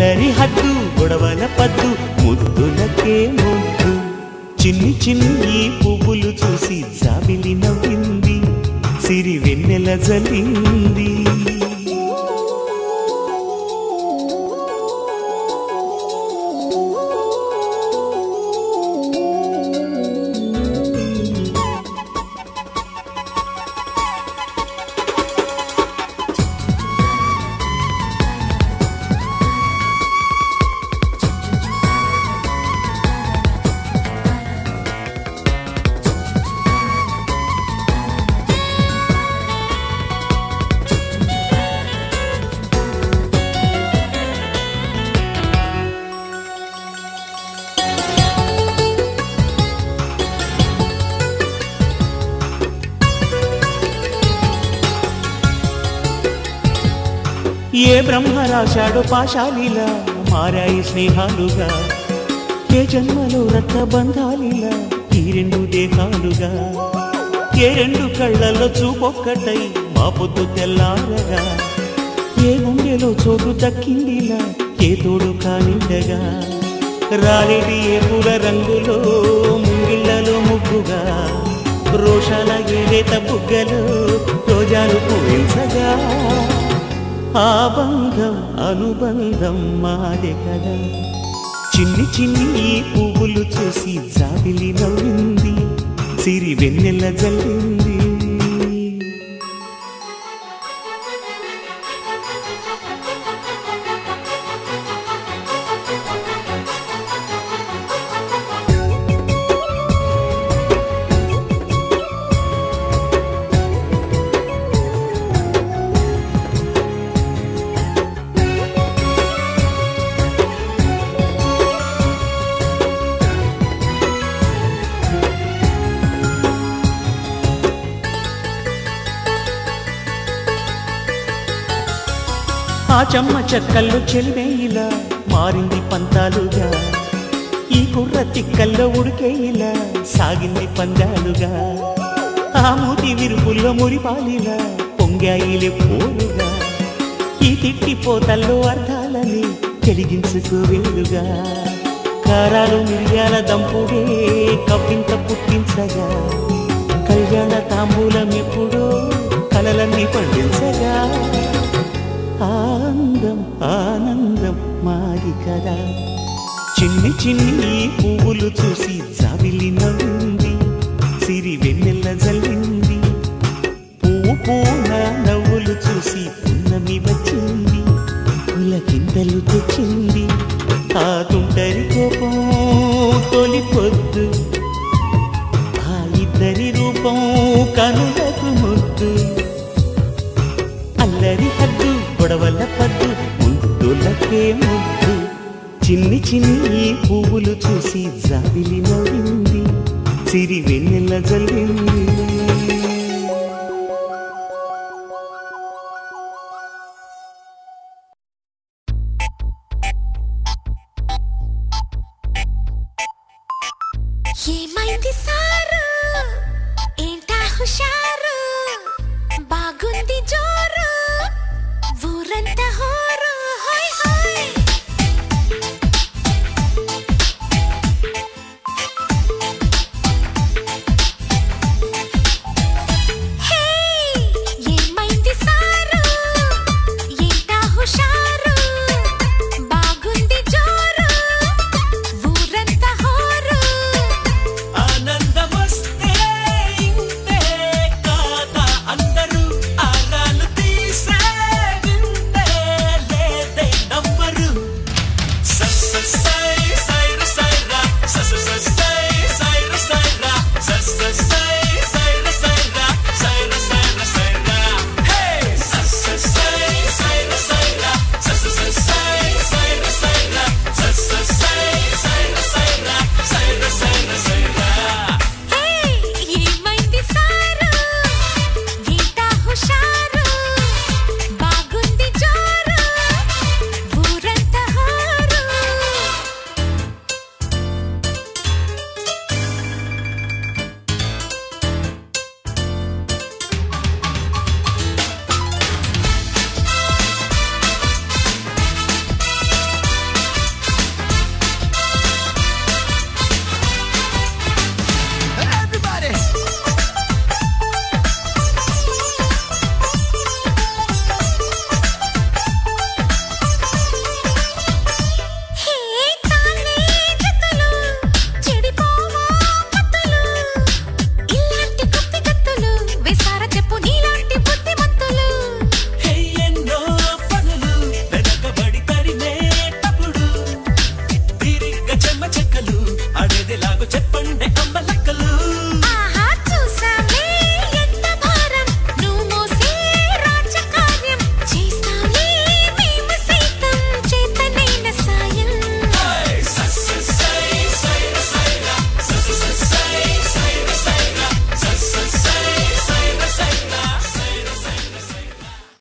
అల్లరి హద్దు గొడవల పద్దు ముద్దులకే ముద్దు చిన్ని చిన్ని పువ్వులు చూసి జాబిలి నవ్వింది సిరి వెన్నెల జల్లింది ఏ బ్రహ్మ రాశాడో పాశాలిలా మారాయి స్నేహాలుగా ఏ జన్మలో రక్త బంధాలిలా ఈ రెండు దేహాలుగా ఏ రెండు కళ్ళల్లో చూపొక్కటై మా పొద్దు తెల్లారగా ఏ గుండెలో చోటు దక్కిందిలా ఏ తోడు కానిండగా రాలేటి ఏ పూల రంగులో ముంగిళ్లలో ముగ్గుగా రోషాల ఏలేత బుగ్గలో రోజాలు పూయించగా ఆ బంధం అనుబంధం మాదే కదా చిన్ని చిన్ని పువ్వులు చూసి జాబిలి నవ్వింది సిరి వెన్నెల జల్లింది ఆ చెమ్మ చెక్కల్లో చెలివేయిలా మారింది పంతాలుగా ఈ కుర్ర తిక్కల్లో ఉడికేయిలా సాగింది పందాలుగా ఆ మూతి విరుపుల్లో మురిపాలిలా పొంగాయిలే పోరుగా ఈ తిట్టిపోతల్లో అర్థాలని వెలిగించుకోవేలుగా కారాలు మిరియాల దంపుడే కవ్వింత పుట్టించగా కళ్యాణ తాంబూలం ఎప్పుడో కలలన్నీ పండించగా ఆనందం ఆనందం మాది కదా చిన్ని చిన్ని పువ్వులు చూసి జాబిలి నవ్వింది సిరి వెన్నెల జల్లింది పువ్వు పూన నవ్వులు చూసి పున్నమి వచ్చింది పులకింతలు తెచ్చింది ఆ తుంటరి కోపం తొలి పొద్దు ఆ ఇద్దరి రూపం కనులకు ముద్దు అల్లరి హద్దు గొడవల పద్దు ముద్దులకే ముద్దు చిన్ని చిన్ని పువ్వులు చూసి జాబిలి నవ్వింది సిరి వెన్నెల జల్లింది ఏమైంది సారు ఏంటా హుషారు బాగుంది జోరు